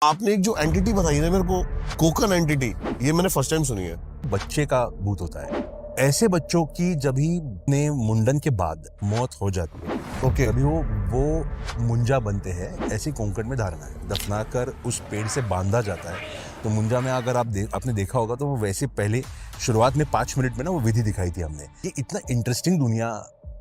आपने एक जो एंटिटी बताई ना मेरे को, कोकन एंटिटी, ये मैंने फर्स्ट टाइम सुनी है। बच्चे का भूत होता है। ऐसे बच्चों की जब ही ने मुंडन के बाद मौत हो जाती है ओके। तभी वो मुंजा बनते हैं। ऐसी कोंकण में धारणा है। दफनाकर उस पेड़ से बांधा जाता है। तो मुंजा में अगर आपने देखा होगा तो वो वैसे पहले शुरुआत में 5 मिनट में ना वो विधि दिखाई थी हमने। ये इतना इंटरेस्टिंग दुनिया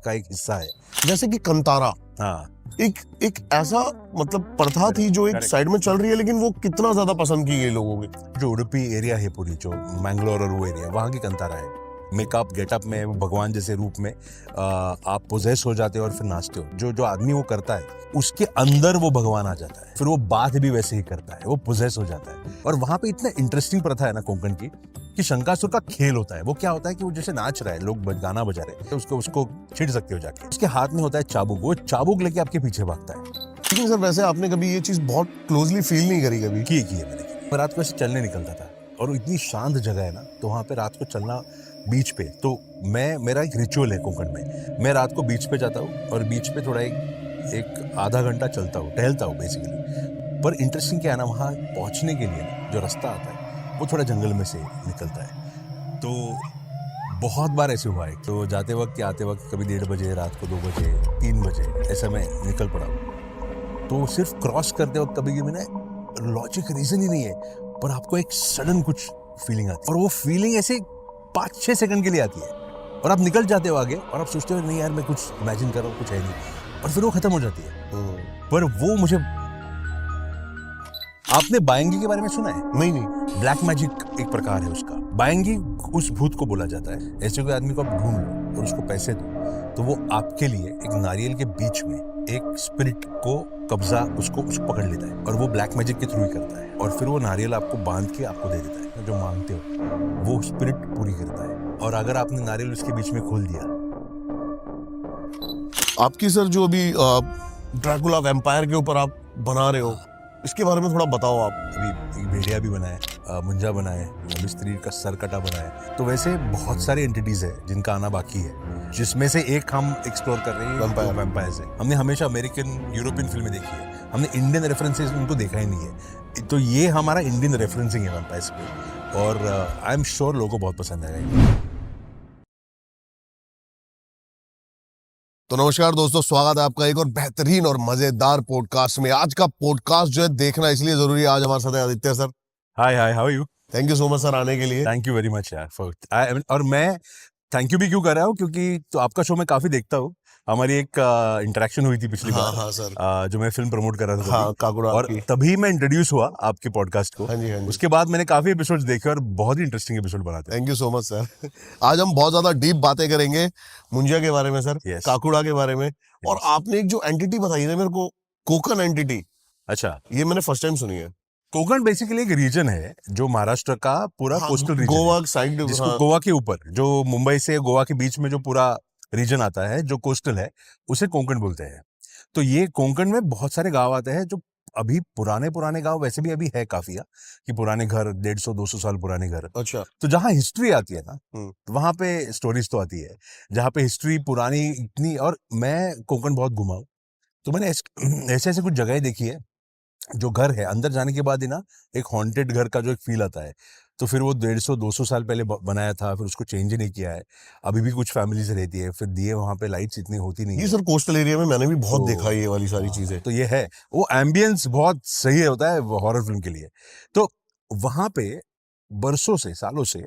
का एक हिस्सा है। जैसे कि कंतारा हाँ, एक ऐसा मतलब प्रथा थी जो एक Correct. साइड में चल रही है, लेकिन वो कितना ज्यादा पसंद की गई लोगों की। जो उडुपी एरिया है पूरी, जो मैंगलोर और वो एरिया, वहाँ की कंतारा है। मेकअप गेटअप में वो भगवान जैसे रूप में आप पोजेस हो जाते हो और फिर नाचते हो। जो जो आदमी वो करता है उसके अंदर वो भगवान आ जाता है। फिर वो बात भी वैसे ही करता है, वो पोजेस हो जाता है। और वहाँ पे इतना इंटरेस्टिंग प्रथा है ना कोंकण की कि शंकासुर का खेल होता है। वो क्या होता है कि वो जैसे नाच रहा है, लोग गाना बजा रहे हैं, तो उसको छिड़ सकते हो जाके। उसके हाथ में होता है चाबुक, वो चाबुक लेके आपके पीछे भागता है। लेकिन सर वैसे आपने कभी ये चीज बहुत क्लोजली फील नहीं करी कभी? की है मैंने। मैं रात को ऐसे चलने निकलता था और इतनी शांत जगह है ना, तो वहाँ पे रात को चलना बीच पे, तो मेरा एक रिचुअल है कोंकण में। मैं रात को बीच पे जाता हूँ और बीच पे थोड़ा एक आधा घंटा चलता हूँ, टहलता हूँ बेसिकली। पर इंटरेस्टिंग क्या है ना, वहाँ पहुँचने के लिए ना जो रास्ता आता है वो थोड़ा जंगल में से निकलता है। तो बहुत बार ऐसे हुआ है, तो जाते वक्त या आते वक्त कभी 1:30 बजे, रात को 2 बजे, 3 बजे ऐसा मैं निकल पड़ा हूँ। तो सिर्फ क्रॉस करते वक्त कभी कभी ना लॉजिक रीजन ही नहीं है, पर आपको एक सडन कुछ फीलिंग आती है और वो फीलिंग ऐसे 5-6 सेकंड के लिए आती है और आप निकल जाते हो आगे और आप सोचते हो नहीं यार मैं कुछ इमेजिन कर रहा हूँ, कुछ है नहीं, और फिर वो खत्म हो जाती है। पर वो मुझे, आपने बायंगी के बारे में सुना है? नहीं नहीं। ब्लैक मैजिक एक प्रकार है उसका। बायंगी उस भूत को बोला जाता है। ऐसे कोई आदमी को आप ढूंढ लो और उसको पैसे दो तो वो आपके लिए एक नारियल के बीच में एक स्पिरिट को कब्जा उसको पकड़ लेता है और वो ब्लैक मैजिक के थ्रू ही करता है। और फिर वो नारियल आपको बांध के आपको दे देता है, जो मांगते हो वो स्पिरिट पूरी करता है। और अगर आपने नारियल उसके बीच में खोल दिया। आपकी सर जो अभी ड्रैकुला वैम्पायर के ऊपर आप बना रहे हो, इसके बारे में थोड़ा बताओ आप। अभी एक भेड़िया भी बना है, मुंजा बना है, अभी स्त्री का सर कटा बना है। तो वैसे बहुत सारे एंटिटीज है जिनका आना बाकी है, जिसमें से एक हम एक्सप्लोर कर रहे हैं वैम्पायर से। हमने हमेशा अमेरिकन यूरोपियन फिल्में देखी है, हमने इंडियन रेफरेंसेस उनको देखा ही नहीं है। तो ये हमारा इंडियन रेफरेंसिंग है वैम्पायर्स पे, और आई एम श्योर लोगों को बहुत पसंद आएगा। तो नमस्कार दोस्तों, स्वागत है आपका एक और बेहतरीन और मजेदार पॉडकास्ट में। आज का पॉडकास्ट जो है देखना इसलिए जरूरी है, आज हमारे साथ है Aditya sir. Hi hi, how are you? Thank you so much sir आने के लिए। थैंक यू वेरी मच यार। और मैं थैंक यू भी क्यों कर रहा हूँ, क्योंकि तो आपका शो मैं काफी देखता हूँ। हमारी एक इंटरेक्शन हुई थी पिछली हाँ बार। हाँ सर। जो मैं फिल्म प्रमोट कर रहा था हाँ, तभी। काकुड़ा और की। तभी मैं इंट्रोड्यूस हुआ आपके पॉडकास्ट को। हाँ जी हाँ जी। उसके बाद मैंने काफी एपिसोड्स देखे और बहुत ही इंटरेस्टिंग एपिसोड बनाते हैं। Thank you so much sir. आज हम बहुत ज्यादा डीप बातें करेंगे मुंजिया के बारे में सर, Yes. काकुड़ा के बारे में। और Yes. आपने एक जो एंटिटी बताई ना मेरे को, कोकन एंटिटी, अच्छा, ये मैंने फर्स्ट टाइम सुनी है। कोकण बेसिकली एक रीजन है जो महाराष्ट्र का पूरा हाँ, कोस्टल रीजन गोवा है, साइड। जिसको हाँ, गोवा के ऊपर, जो मुंबई से गोवा के बीच में जो पूरा रीजन आता है, जो कोस्टल है, उसे कोंकण बोलते हैं। तो ये कोंकण में बहुत सारे गांव आते हैं, जो अभी पुराने गांव वैसे भी अभी है काफी, कि पुराने घर, 150-200 साल पुराने घर। अच्छा। तो जहाँ हिस्ट्री आती है ना, हम्म। तो वहां पे स्टोरीज तो आती है। जहाँ पे हिस्ट्री पुरानी इतनी, और मैं कोंकण बहुत घुमा हूं, तो मैंने ऐसे ऐसे कुछ जगह देखी है जो घर है, अंदर जाने के बाद ही ना एक हॉन्टेड घर का जो एक फील आता है। तो फिर वो 150-200 साल पहले बनाया था, फिर उसको चेंज ही नहीं किया है। अभी भी कुछ फैमिलीज रहती है, फिर दिए वहां पे लाइट्स इतनी होती नहीं ये है। सर कोस्टल एरिया में मैंने भी बहुत तो देखा है ये वाली सारी चीजें। तो ये है, वो एम्बियंस बहुत सही होता है हॉरर फिल्म के लिए। तो वहां पे बरसों से, सालों से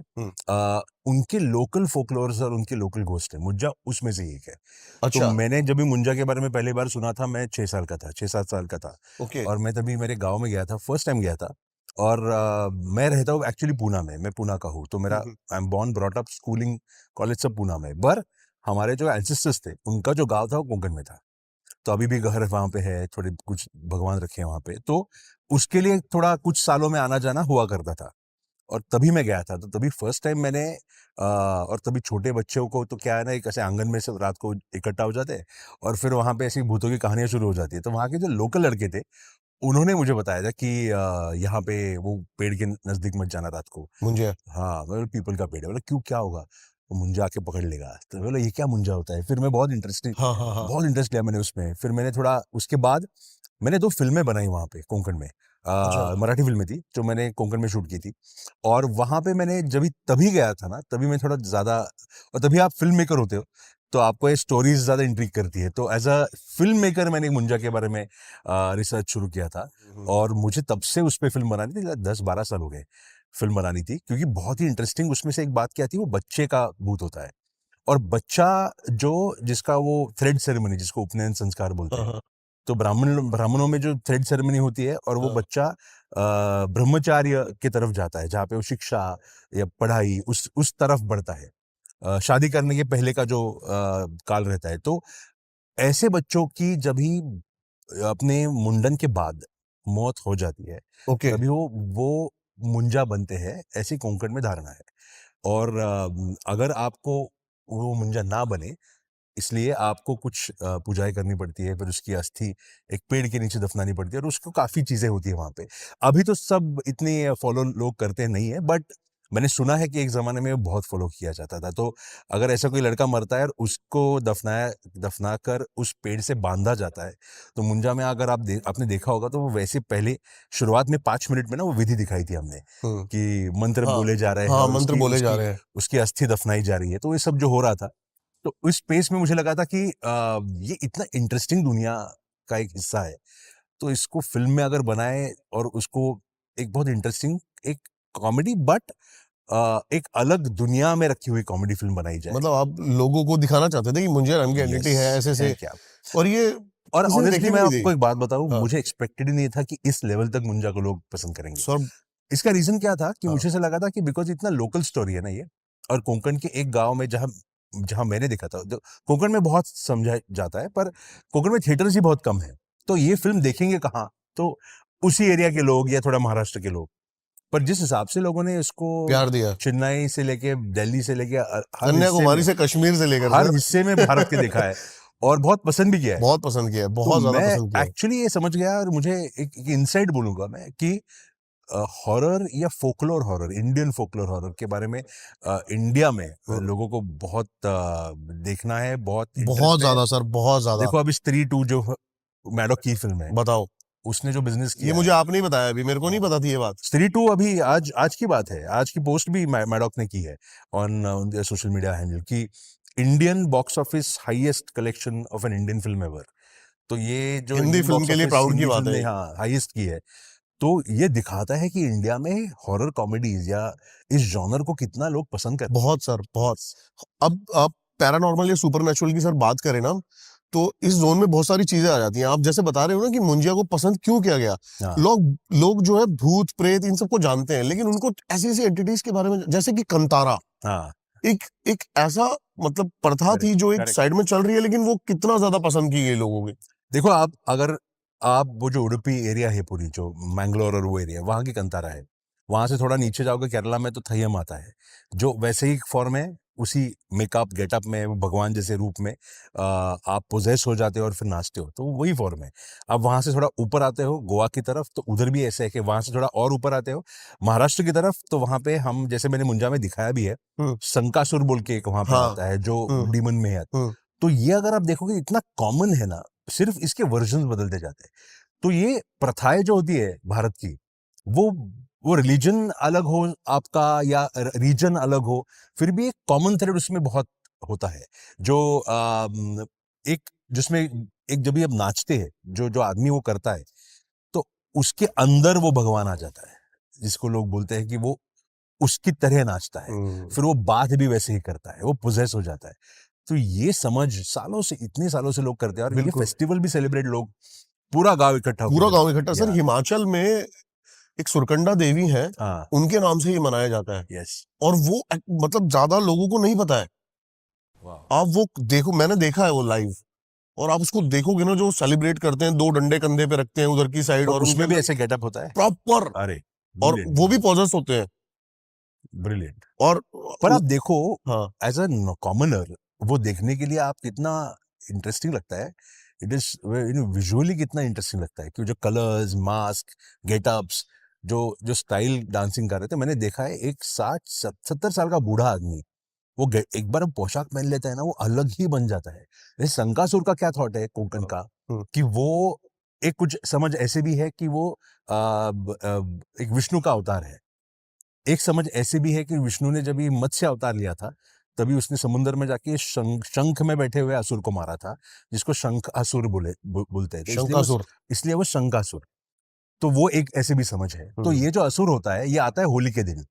उनके लोकल फोकलोर्स और उनके लोकल घोस्ट है। मुंजा उसमें से एक है। तो अच्छा। मैंने जब भी मुंजा के बारे में पहली बार सुना था, मैं 6 साल का था, 6-7 साल का था। ओके। और मैं तभी मेरे गांव में गया था, फर्स्ट टाइम गया था। और मैं रहता हूँ एक्चुअली पूना में, मैं पूना का हूँ। तो मेरा I am born brought up, schooling college सब पूना में। पर हमारे जो एंसेस्टर्स थे, उनका जो गांव था वो कोंकण में था। तो अभी भी घर वहां पे है, थोड़े कुछ भगवान रखे हैं वहां पे। तो उसके लिए थोड़ा कुछ सालों में आना जाना हुआ करता था। और तभी मैं गया था, तो तभी फर्स्ट टाइम मैंने और तभी छोटे बच्चों को तो क्या है ना, एक ऐसे आंगन में से रात को इकट्ठा हो जाते हैं और फिर वहां पे ऐसी भूतों की कहानियां शुरू हो जाती है। तो वहां के जो लोकल लड़के थे, उन्होंने मुझे बताया था कि यहाँ पे वो पेड़ के नजदीक मत जाना रात को। मुंजिया। हाँ, बोले पीपल का पेड़ है। बोला क्यों, क्या होगा? वो मुंजा आके पकड़ लेगा। तो बोला ये क्या मुंजा होता है? फिर मैं हाँ हाँ हाँ। बहुत इंटरेस्ट लिया मैंने उसमें। फिर मैंने थोड़ा उसके बाद मैंने 2 फिल्में बनाई वहां पे कोंकण में। अच्छा। मराठी फिल्म में थी जो मैंने कोंकण में शूट की थी। और वहां पे मैंने जब तभी गया था ना, तभी मैं थोड़ा ज्यादा, और तभी आप फिल्म मेकर होते हो तो आपको ये स्टोरीज ज्यादा इंट्रिग करती है। तो एज अ फिल्म मेकर मैंने मुंजा के बारे में रिसर्च शुरू किया था। और मुझे तब से उस पर फिल्म बनानी थी, 10-12 साल हो गए फिल्म बनानी थी, क्योंकि बहुत ही इंटरेस्टिंग उसमें से एक बात क्या थी, वो बच्चे का भूत होता है। और बच्चा जो, जिसका वो थ्रेड सेरेमनी, जिसको उपनयन संस्कार बोलते हाँ हैं, हाँ तो ब्राह्मणों में जो थ्रेड सेरेमनी होती है, और वो हाँ। बच्चा ब्रह्मचार्य की तरफ जाता है, जहाँ पे वो शिक्षा या पढ़ाई उस तरफ बढ़ता है, शादी करने के पहले का जो काल रहता है। तो ऐसे बच्चों की जब भी अपने मुंडन के बाद मौत हो जाती है, ओके। तभी वो मुंजा बनते हैं, ऐसी कोंकण में धारणा है। और अगर आपको वो मुंजा ना बने, इसलिए आपको कुछ पूजाएं करनी पड़ती है, फिर उसकी अस्थि एक पेड़ के नीचे दफनानी पड़ती है, और उसको काफी चीजें होती है वहां पे। अभी तो सब इतनी फॉलो लोग करते नहीं है, बट मैंने सुना है कि एक जमाने में बहुत फॉलो किया जाता था। तो अगर ऐसा कोई लड़का मरता है और उसको दफना कर उस पेड़ से बांधा जाता है, तो मुंजा में अगर आपने देखा होगा, तो वो वैसे पहले शुरुआत में 5 मिनट में ना वो विधि दिखाई थी हमने, हम्म। कि मंत्र हाँ बोले जा रहे हैं हाँ, और मंत्र उसकी बोले जा उसकी रहे हैं। उसकी अस्थि दफनाई जा रही है। तो ये सब जो हो रहा था, तो इस स्पेस में मुझे लगा था कि ये इतना इंटरेस्टिंग दुनिया का एक हिस्सा है, तो इसको फिल्म में अगर बनाए और उसको एक बहुत इंटरेस्टिंग, एक कॉमेडी, बट एक अलग दुनिया में रखी हुई कॉमेडी फिल्म बनाई जाए। मतलब आप लोगों को दिखाना चाहते थे कि मुंजिया नाम की यस, एंटिटी है ऐसे है से, क्या। और ये और किसी ने ऑनेस्टली देखी भी मैं नहीं आपको थी। एक बात बताऊं, हाँ। मुझे एक्सपेक्टेड ही नहीं था कि इस लेवल तक मुंजा को लोग पसंद करेंगे। सर। इसका रीजन क्या था कि हाँ। मुझे से लगा था कि बिकॉज इतना लोकल स्टोरी है ना ये, और कोंकण के एक गांव में जहां जहां मैंने देखा था, कोंकण में बहुत समझा जाता है, पर कोंकण में थिएटर्स ही बहुत कम है, तो ये फिल्म देखेंगे कहाँ, तो उसी एरिया के लोग या थोड़ा महाराष्ट्र के लोग। पर जिस हिसाब से लोगों ने इसको प्यार दिया। चेन्नई से लेके दिल्ली से लेके कन्याकुमारी से कश्मीर से लेकर हर सर। हिस्से में भारत के देखा है, और बहुत पसंद भी किया है। बहुत पसंद किया है, तो बहुत ज्यादा मैं पसंद किया है। एक्चुअली ये समझ गया, और मुझे एक इनसाइट बोलूंगा मैं कि हॉरर या folklore horror, Indian folklore horror के बारे में इंडिया में हम्म। लोगों को बहुत देखना है, बहुत बहुत इंटरेस्ट है। ज्यादा सर, बहुत ज्यादा। देखो अब स्त्री 2 जो मैडॉक की फिल्म है, बताओ। उसने जो बिजनेस ये किया मुझे है। आपने ही बताया, अभी मेरे को नहीं हाँ, पता थी ये बात। स्त्री 2 अभी आज आज की बात है, आज की पोस्ट भी मैडॉक ने की है ऑन सोशल मीडिया हैंडल, कि Indian box office highest collection of an Indian film ever. तो ये जो हिंदी इंडियन फिल्म बॉक्स के लिए ऑफिस प्राउड की हिंदी बात फिल्म है ने, ये। हाँ, हाईएस्ट की है। तो ये दिखाता है कि इंडिया में हॉरर कॉमेडीज या इस जॉनर को कितना लोग पसंद करते हैं। बहुत सर, बहुत। Yes. अब आप पैरानॉर्मल या सुपरनेचुरल की सर बात करें ना, तो इस जोन में बहुत सारी चीजें आ जाती हैं। आप जैसे बता रहे हो ना कि मुंजिया को पसंद क्यों किया गया। हाँ लोग लोग जो है भूत प्रेत इन सबको जानते हैं, लेकिन उनको ऐसी ऐसी एंटिटीज के बारे में, जैसे कि कंतारा, हाँ, एक एक ऐसा मतलब प्रथा थी करेक्ट जो एक करेक्ट। साइड में चल रही है, लेकिन वो कितना ज्यादा पसंद की गई लोगों की। देखो आप, अगर आप वो जो उडुपी एरिया है, पूरी जो मैंगलोर और वो एरिया, वहाँ की कंतारा है, वहां से थोड़ा नीचे जाओगे केरला में, तो थयम आता है, जो वैसे ही फॉर्म है, उसी मेकअप गेटअप में, वो भगवान जैसे रूप में आप पोजेस हो जाते हो और फिर नाचते हो, तो वही फॉर्म है। अब वहां से थोड़ा ऊपर आते हो गोवा की तरफ, तो उधर भी ऐसे है कि वहां से थोड़ा और ऊपर आते हो महाराष्ट्र की तरफ, तो वहां पे हम, जैसे मैंने मुंजा में दिखाया भी है, हम्म। संकासुर बोल के एक वहां पे हाँ। आता है जो हम्म। डीमन में है। हम्म। तो ये अगर आप देखोगे इतना कॉमन है ना, सिर्फ इसके वर्जन बदलते जाते हैं। तो ये प्रथाएं जो होती है भारत की, वो वो रिलीजन अलग हो आपका या रीजन अलग हो, फिर भी एक कॉमन थ्रेड उसमें बहुत होता है, जो एक जिसमें एक, जब भी आप नाचते हैं, जो जो आदमी वो करता है, तो उसके अंदर वो भगवान आ जाता है, जिसको लोग बोलते हैं कि वो उसकी तरह नाचता है, हम्म। फिर वो बात भी वैसे ही करता है, वो पोजेस हो जाता है। तो ये समझ सालों से, इतने सालों से लोग करते हैं, और ये बिल्कुल। फेस्टिवल भी सेलिब्रेट लोग पूरा गांव इकट्ठा होकर पूरा गांव करते इकट्ठा हैं। सर, या हिमाचल में एक सुरकंडा देवी है, हाँ, उनके नाम से ये मनाया जाता है। यस, और वो मतलब ज्यादा लोगों को नहीं पता है। वाह, आप वो देखो, मैंने देखा है वो लाइव, और आप उसको देखोगे ना, जो सेलिब्रेट करते हैं, दो डंडे कंधे पे रखते हैं उधर की साइड, तो और उनके उसमें भी अंदर ऐसे गेटअप होता है। प्रॉपर, अरे, और ब्रिलियंट वो भी ब्रिलियंट पॉजर्स होते हैं। ब्रिलियंट। और पर आप देखो, हाँ। एज अ कॉमनर, वो देखने के लिए आप कितना इंटरेस्टिंग लगता है, इट इज विजुअली कितना इंटरेस्टिंग लगता है, कि जो कलर्स, मास्क, गेटअप्स, जो जो स्टाइल डांसिंग कर रहे थे, मैंने देखा है एक 60-70 साल का बूढ़ा आदमी, वो एक बार वो पोशाक पहन लेता है ना, वो अलग ही बन जाता है। जैसे संकासुर का क्या थॉट है कोंकण का, हम्म। कि वो एक कुछ समझ ऐसे भी है कि वो एक विष्णु का अवतार है। एक समझ ऐसे भी है कि विष्णु ने जब ये मत्स्य अवतार लिया था, तभी उसने समुद्र में जाके शंख में बैठे हुए असुर को मारा था, जिसको शंख असुर बोलते थे, शंकासुर। इसलिए वो शंकासुर। तो वो एक ऐसे भी समझ है। तो हम्म। ये जो असुर होता है, ये आता है होली के दिन,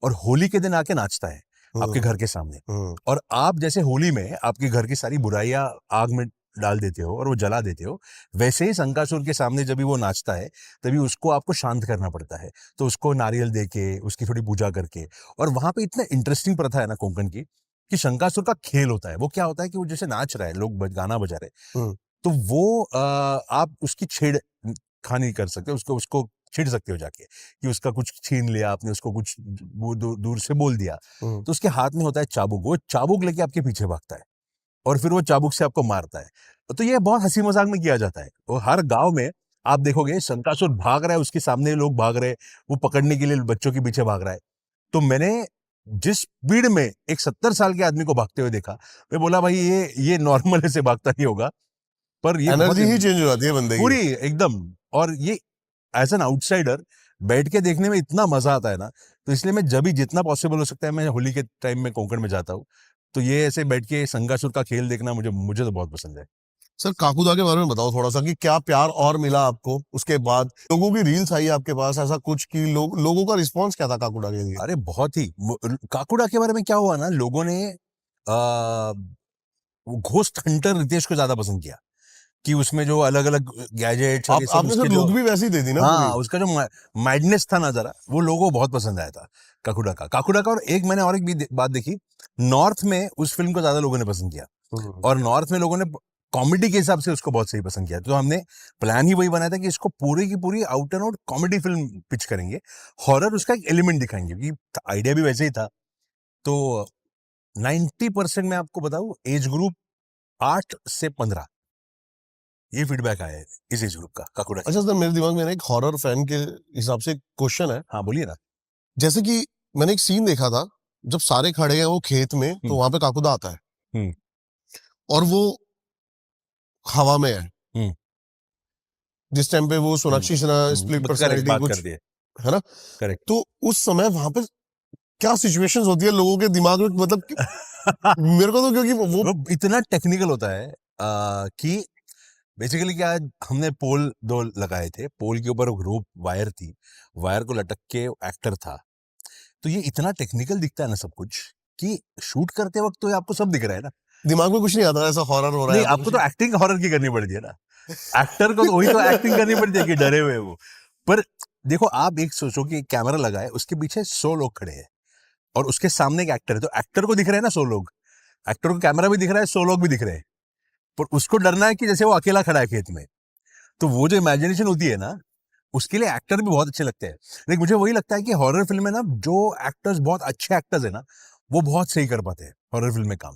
और होली के दिन आके नाचता है आपके हम्म। घर के सामने। हम्म। और आप जैसे होली में आपके घर की सारी बुराइयां आग में डाल देते हो और वो जला देते हो, वैसे ही शंकासुर के सामने जब भी वो नाचता है, तभी उसको आपको शांत करना पड़ता है। तो उसको नारियल देके, उसकी थोड़ी पूजा करके। और वहां पे इतना इंटरेस्टिंग प्रथा है ना कोंकण की, कि शंकासुर का खेल होता है। वो क्या होता है कि वो जैसे नाच रहा है, लोग गाना बजा रहे हैं, हम्म। तो वो आप उसकी छेड़ खानी कर सकते हो, उसको उसको छेड़ सकते हो जाके, कि उसका कुछ छीन लिया आपने, उसको कुछ दूर से बोल दिया। हम्म। तो उसके हाथ में होता है चाबुक, वो चाबुक लेके आपके पीछे भागता है, और फिर वो चाबुक से आपको मारता है। तो ये बहुत हंसी मजाक में किया जाता है, और हर गांव में आप देखोगे शंकासुर भाग रहा है, उसके सामने लोग भाग रहे हैं, वो पकड़ने के लिए बच्चों के पीछे भाग रहा है। तो मैंने जिस स्पीड में एक 70 साल के आदमी को भागते हुए देखा, मैं बोला भाई ये नॉर्मल ऐसे भागता नहीं होगा, पर ये बहुत एनर्जी ही चेंज हो जाती है बंदे की। पूरी एकदम। और ये एज एन आउटसाइडर बैठ के देखने में इतना मजा आता है ना, तो इसलिए मैं जब भी जितना पॉसिबल हो सकता है, मैं होली के टाइम में कोंकण में जाता हूँ। तो ये ऐसे बैठ के संगासुर का खेल देखना मुझे मुझे तो बहुत पसंद है। सर काकुदा के बारे में बताओ थोड़ा सा, कि क्या प्यार और मिला आपको उसके बाद? लोगों की रील्स आई आपके पास ऐसा कुछ, कि लोगों का रिस्पांस क्या था काकुदा के लिए? अरे बहुत ही काकुड़ा के बारे में क्या हुआ ना, लोगों ने घोस्ट हंटर रितेश को ज्यादा पसंद किया, कि उसमें जो अलग अलग गैजेट्स और ये सब आपने उसके सर जो, लुक भी वैसी दे दी ना पूरी। हाँ उसका जो मैडनेस था ना जरा, वो लोगों को बहुत पसंद आया था काकुड़ा का। और एक मैंने और एक भी बात देखी, नॉर्थ में उस फिल्म को ज्यादा लोगों ने पसंद किया, हम्म। और नॉर्थ में लोगों ने कॉमेडी के हिसाब से उसको बहुत सही पसंद किया। तो हमने प्लान ही वही बनाया था कि इसको पूरी की पूरी out and out comedy film pitch करेंगे, हॉरर उसका एक एलिमेंट दिखाएंगे, क्योंकि आइडिया भी वैसे ही था। तो 90% मैं आपको बताऊं, एज ग्रुप 8 से 15, ये फीडबैक आया है इस एज ग्रुप का काकुड़ा के। अच्छा सर, मेरे दिमाग में ना एक हॉरर फैन के हिसाब से क्वेश्चन है। हाँ बोलिए ना। जैसे कि मैंने एक सीन देखा था, जब सारे खड़े हैं वो खेत में, तो हम्म। वहां पे काकुदा आता है हम्म। और वो हवा में है, हम्म। जिस टाइम पे वो Sonakshi Sinha split correct personality बात कर कुछ, दिए। है ना? करेक्ट। तो उस समय वहां पे क्या सिचुएशंस होती है लोगों के दिमाग में, मतलब मेरे को तो, क्योंकि वो वो इतना टेक्निकल होता है कि बेसिकली क्या, हमने पोल 2 लगाए थे, पोल के ऊपर रोप वायर थी, वायर को लटक के एक्टर था। तो ये इतना टेक्निकल दिखता है ना सब कुछ, कि शूट करते वक्त तो आपको सब दिख रहा है ना। दिमाग में कुछ नहीं आता ऐसा हॉरर हो रहा है नहीं, या तो आपको कुछ। तो एक्टिंग हॉरर की करनी पड़ती है ना, एक्टर को तो वही तो एक्टिंग करनी पड़ती है कि डरे हुए वो। पर देखो, आप एक सोचो कि एक कैमरा लगा है, उसके पीछे 100 लोग खड़े हैं, और उसके सामने एक एक्टर है, तो एक्टर को दिख रहे हैं ना 100 लोग, एक्टर को कैमरा भी दिख रहा है, 100 लोग भी दिख रहे हैं, पर उसको डरना है कि जैसे वो अकेला खड़ा है खेत में। तो वो जो इमेजिनेशन होती है ना, उसके लिए एक्टर भी बहुत अच्छे लगते हैं। लेकिन मुझे वही लगता है कि हॉरर फिल्म में ना, जो एक्टर्स बहुत अच्छे एक्टर्स है ना, वो बहुत सही कर पाते हैं हॉरर फिल्म में काम।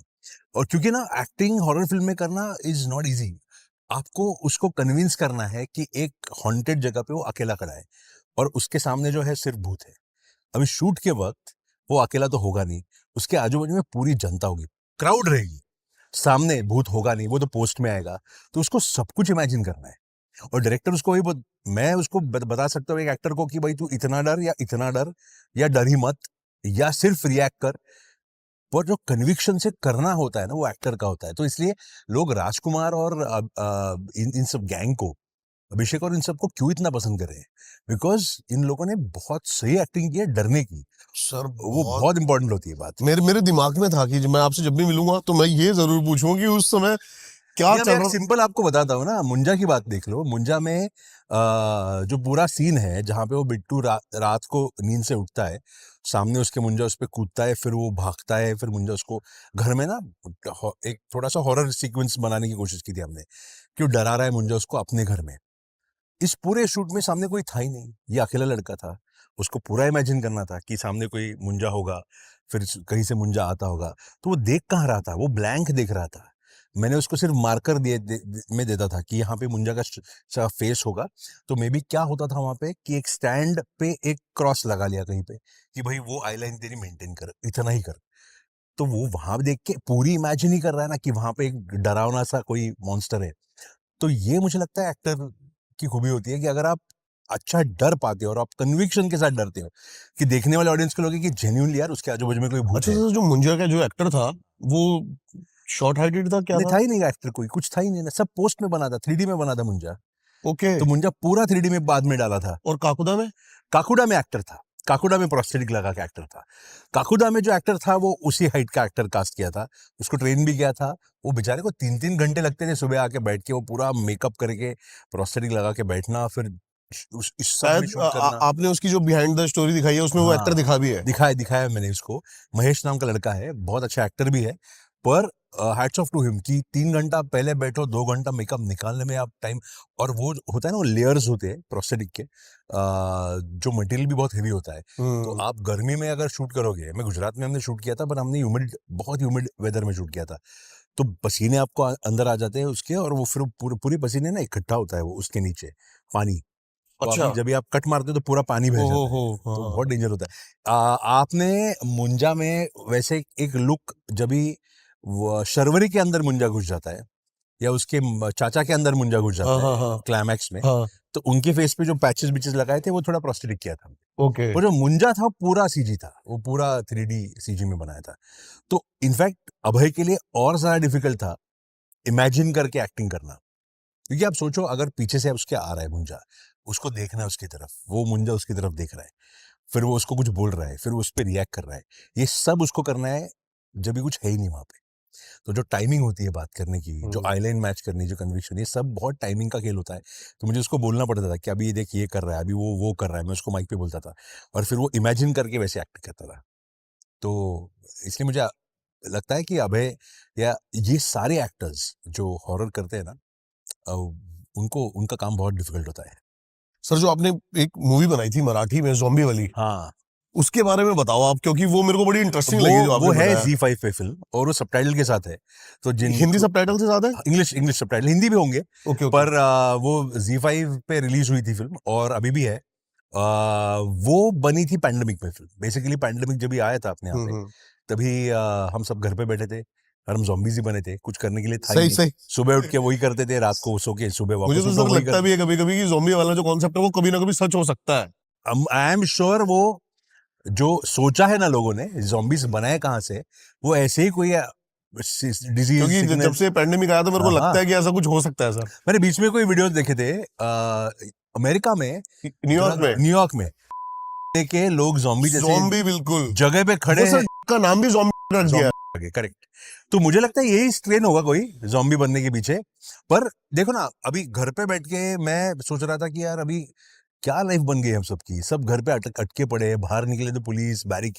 और क्योंकि ना, एक्टिंग हॉरर फिल्म में करना इज नॉट इजी। आपको उसको कन्विंस करना है कि एक हॉन्टेड जगह पे वो अकेला खड़ा है, और उसके सामने जो है सिर्फ भूत है। अभी शूट के वक्त वो अकेला तो होगा नहीं, उसके आजू बाजू में पूरी जनता होगी, क्राउड रहेगी, सामने भूत होगा नहीं, वो तो पोस्ट में आएगा। तो उसको सब कुछ इमेजिन करना है, और डायरेक्टर उसको वही मैं उसको बता सकता हूँ एक एक्टर को कि भाई तू इतना डर या इतना डर, या डर ही मत, या सिर्फ रिएक्ट कर। पर जो कन्विक्शन से करना होता है ना, वो एक्टर का होता है। तो इसलिए लोग राजकुमार और इन सब गैंग को, अभिषेक और इन सबको क्यों इतना पसंद कर रहे हैं, बिकॉज इन लोगों ने बहुत सही एक्टिंग की है डरने की। सर वो बहुत, बहुत इंपॉर्टेंट होती है बात। मेरे मेरे दिमाग में था कि मैं आपसे जब भी मिलूंगा तो मैं ये जरूर पूछूंगा कि उस समय क्या मैं चल एक रहा। सिंपल आपको बताता हूँ ना, मुंजा की बात देख लो। मुंजा में जो पूरा सीन है, जहाँ पे वो बिट्टू रात को नींद से उठता है, सामने उसके मुंजा उस पर कूदता है, फिर वो भागता है, फिर मुंजा उसको घर में ना, एक थोड़ा सा हॉरर सीक्वेंस बनाने की कोशिश की थी हमने, क्यों डरा रहा है मुंजा उसको अपने घर में। इस पूरे शूट में सामने कोई था ही नहीं, ये अकेला लड़का था। उसको पूरा इमेजिन करना था कि सामने कोई मुंजा होगा, फिर कहीं से मुंजा आता होगा। तो वो देख कहाँ रहा था, वो ब्लैंक देख रहा था। मैंने उसको सिर्फ मार्कर में देता था कि यहाँ पे मुंजा का फेस होगा। तो मे बी क्या होता था वहां पे, कि एक स्टैंड पे एक क्रॉस लगा लिया कहीं पे, कि भाई वो आईलाइन तेरी मेंटेन कर, इतना ही कर। तो वो वहां देख के पूरी इमेजिन ही कर रहा है ना, कि वहां पे एक डरावना सा कोई मॉन्स्टर है। तो ये मुझे लगता है एक्टर की खूबी होती है कि अगर आप अच्छा डर पाते हो और आप कन्विक्शन के साथ डरते हो कि देखने वाले ऑडियंस को लगे कि जेन्युइनली यार उसके आजू बाजू में कोई भूत अच्छा है। सर, जो मुंजा का जो एक्टर था वो शॉर्ट हाइटेड था, क्या नहीं था? था ही नहीं एक्टर, कोई कुछ था ही नहीं ना, सब पोस्ट में बना था, 3D में बना था मुंजा। ओके। तो मुंजा पूरा 3D में बाद में डाला था। और काकुदा में? काकुडा में एक्टर था, काकुडा में प्रोस्थेटिक लगा के एक्टर था। काकुडा में जो एक्टर था वो उसी हाइट का एक्टर कास्ट किया था, उसको ट्रेन भी किया था। वो बेचारे को 3-3 घंटे लगते थे सुबह आके बैठ के, वो पूरा मेकअप करके प्रोस्थेटिक लगा के बैठना, फिर इस सब में शायद शूट करना। आपने उसकी जो बिहाइंड द स्टोरी दिखाई है उसमें वो एक्टर हाँ, दिखा भी है। दिखाया मैंने उसको। महेश नाम का लड़का है, बहुत अच्छा एक्टर भी है। पर हैट्स ऑफ टू हिम कि 3 घंटा पहले बैठो, 2 घंटा मेकअप निकालने में आप टाइम, और वो होता है ना, वो लेयर्स होते हैं प्रोस्थेटिक के, जो मटेरियल भी बहुत हेवी होता है। तो आप गर्मी में अगर शूट करोगे, मैं गुजरात में हमने शूट किया था, पर हमने बहुत ह्यूमिड वेदर में शूट किया था, तो पसीने आपको अंदर आ जाते हैं उसके, और वो फिर पूरी पसीने ना इकट्ठा होता है वो उसके नीचे पानी। तो अच्छा। अभी जब भी आप कट मारते हो तो पूरा पानी बह ओ जाता है, हो तो हाँ। बहुत डेंजर होता है। आपने मुंजा में वैसे एक लुक, जब भी वो शर्वरी के अंदर मुंजा घुस जाता है या उसके चाचा के अंदर मुंजा घुस हाँ जाता हाँ है हाँ क्लाइमैक्स में, हाँ। तो उनके फेस पे जो पैचेस बिचेस लगाए थे वो थोड़ा प्रोस्थेटिक किया था। ओके। वो जो मुंजा था पूरा सीजी था, वो पूरा 3D सीजी में बनाया था। तो इनफैक्ट अभय के लिए और ज्यादा डिफिकल्ट था इमेजिन करके एक्टिंग करना, क्योंकि आप सोचो अगर पीछे से उसके आ रहा है मुंजा, उसको देखना है उसकी तरफ, वो मुंजा उसकी तरफ देख रहा है, फिर वो उसको कुछ बोल रहा है, फिर वो उस पर रिएक्ट कर रहा है, ये सब उसको करना है जब भी कुछ है ही नहीं वहां पे। तो जो टाइमिंग होती है बात करने की, जो आईलाइन मैच करनी, जो कन्विक्शन, ये सब बहुत टाइमिंग का खेल होता है। तो मुझे उसको बोलना पड़ता था कि अभी ये देख ये कर रहा है, अभी वो कर रहा है, मैं उसको माइक पे बोलता था, और फिर वो इमेजिन करके वैसे एक्ट करता था। तो इसलिए मुझे लगता है कि अभय या ये सारे एक्टर्स जो हॉरर करते हैं ना, उनको उनका काम बहुत डिफिकल्ट होता है। सर, जो आपने एक मूवी बनाई थी मराठी में ज़ॉम्बी वाली, हाँ, उसके बारे में बताओ आप, क्योंकि वो मेरे को बड़ी इंटरेस्टिंग वो लगी जो वो आपने है बताया। Z5 पे फिल्म, और वो सबटाइटल के साथ है। तो हिंदी जिनको सबटाइटल से ज्यादा है? इंग्लिश सबटाइटल, हिंदी भी होंगे, ओके ओके। पर वो Z5 पे रिलीज हुई थी फिल्म, और अभी भी है। वो बनी थी पैंडेमिक में फिल्म, बेसिकली पैंडेमिक जब भी आया था अपने यहाँ पे, हम्म। तभी हम सब घर पे बैठे थे और हम ज़ॉम्बीज़ ही बने थे, कुछ करने के लिए था ही सही नहीं। सही। सुबह उठ के वही करते थे, रात को सो के सुबह मुझे वापस तो उठो सर वही लगता कर। भी है कभी कभी कि ज़ॉम्बी वाला जो कॉन्सेप्ट है वो कभी ना कभी सच हो सकता है। आई एम श्योर वो जो सोचा है ना लोगों ने, ज़ॉम्बीज़ बनाए कहाँ से, वो ऐसे ही कोई डिजीज क्योंकि जब सिकनेस। से पैंडेमिक आया था मेरे को हाँ हाँ, लगता है कि ऐसा कुछ हो सकता है सर। मैंने बीच में कोई वीडियो देखे थे, अमेरिका में, न्यूयॉर्क में न्यूयॉर्क में के लोग ज़ॉम्बी जैसे ज़ॉम्बी, बिल्कुल। जगह पे खड़े वो हैं, सर का नाम भी ज़ॉम्बी रख दिया है। Zombie, correct. तो मुझे लगता है यही स्ट्रेन होगा कोई ज़ॉम्बी बनने के पीछे। पर देखो ना, अभी घर पे बैठ के मैं सोच रहा था कि यार अभी क्या लाइफ बन गई हम सबकी, सब घर पे अटके पड़े हैं, बाहर निकले तो पुलिस बैरिकेड